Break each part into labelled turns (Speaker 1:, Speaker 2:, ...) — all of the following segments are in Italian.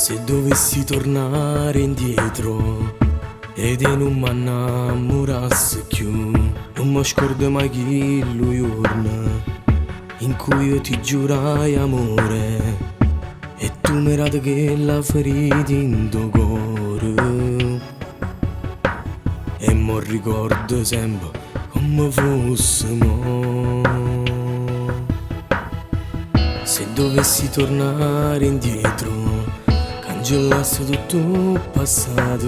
Speaker 1: Se dovessi tornare indietro ed non mi innamorassi più, non mi scordo mai chi lui giorno in cui io ti giurai amore e tu mi rate che la ferita in tuo cuore. E mo ricordo sempre come fosse mo. Se dovessi tornare indietro, cancellassi tutto il passato.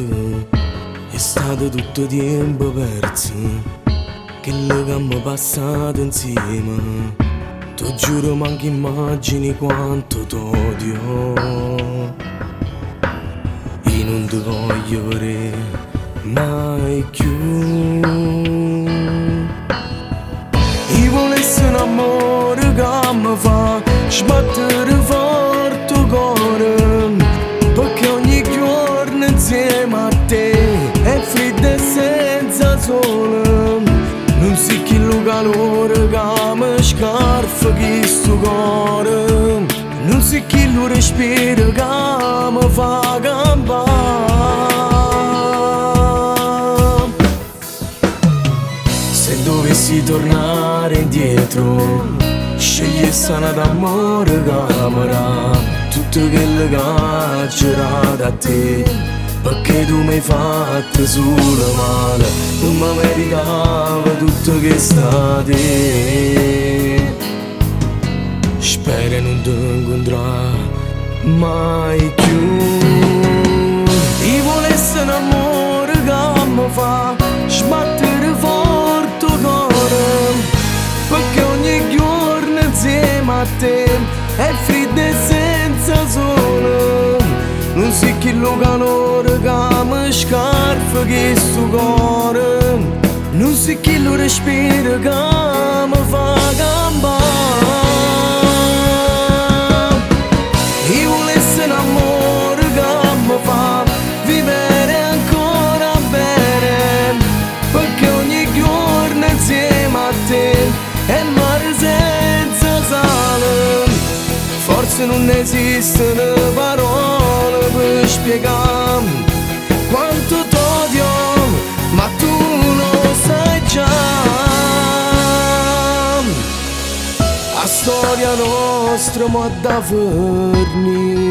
Speaker 1: È stato tutto tempo perso, che le che abbiamo passato insieme. Ti giuro manco immagini quanto t'odio. Io non ti voglio vedere mai più. Io volessi un amore che mi fa sbattere forte il cuore, perché ogni giorno insieme a te è freddo e senza sole. Non si chi lo calore che mi scarfa questo cuore, non si chi lo respiro che mi fa campare. Se dovessi tornare indietro, scegliessi una d'amore camera, tutto quello che c'era da te, perché tu mi hai fatto solo male, non mi meritava tutto che sta te. Spero non ti incontrare mai più. Io volessi un amore che mi fa sbattere forte il cuore, perché ogni giorno insieme a te è freddo e senza sole. Non si chi lo calore che mi scarfa questo cuore, non si chi lo respiro che mi fa campare. Io volessi un amore che mi fa vivere ancora bene, perché ogni giorno insieme a te è il mare senza sale. Forse non esistono parole per spiegare quanto t'odio, ma tu lo sai già. La storia nostra mo' da fermi,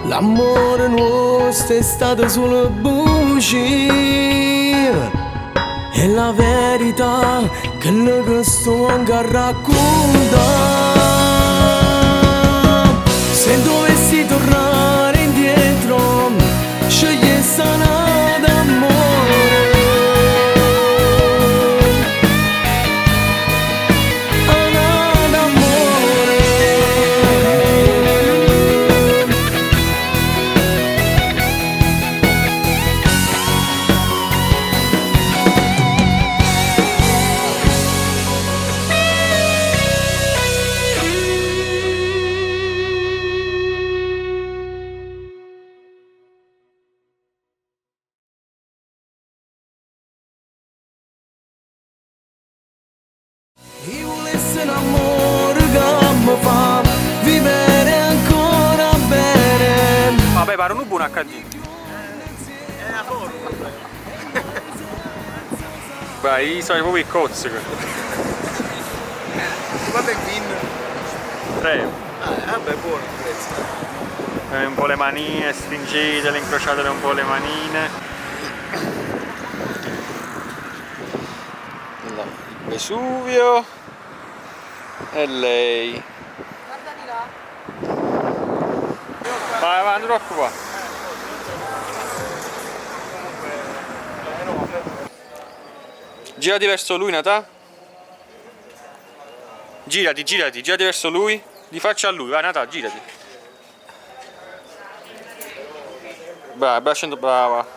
Speaker 1: l'amore nostro è stato solo bugie. E la verità che le sto anche a raccontare. Se dovessi tornare indietro, scegliessi una d'amore, una d'amore. Io volessi un amore che mi fa vivere ancora bene.
Speaker 2: Vabbè, pare un buon HD.
Speaker 3: È la forma.
Speaker 2: Vai, sono proprio i cozzi.
Speaker 3: Quanto è fin?
Speaker 2: 3.
Speaker 3: Vabbè, buono il prezzo.
Speaker 2: Un po' le manine, stringetele, incrociatele un po' le manine. Là, il Vesuvio. E lei.
Speaker 4: Guarda di là.
Speaker 2: Vai, vai, non ti preoccupare. Girati verso lui, Natà. Girati verso lui. Di faccia a lui, vai Natà, girati. Brava, brava, brava.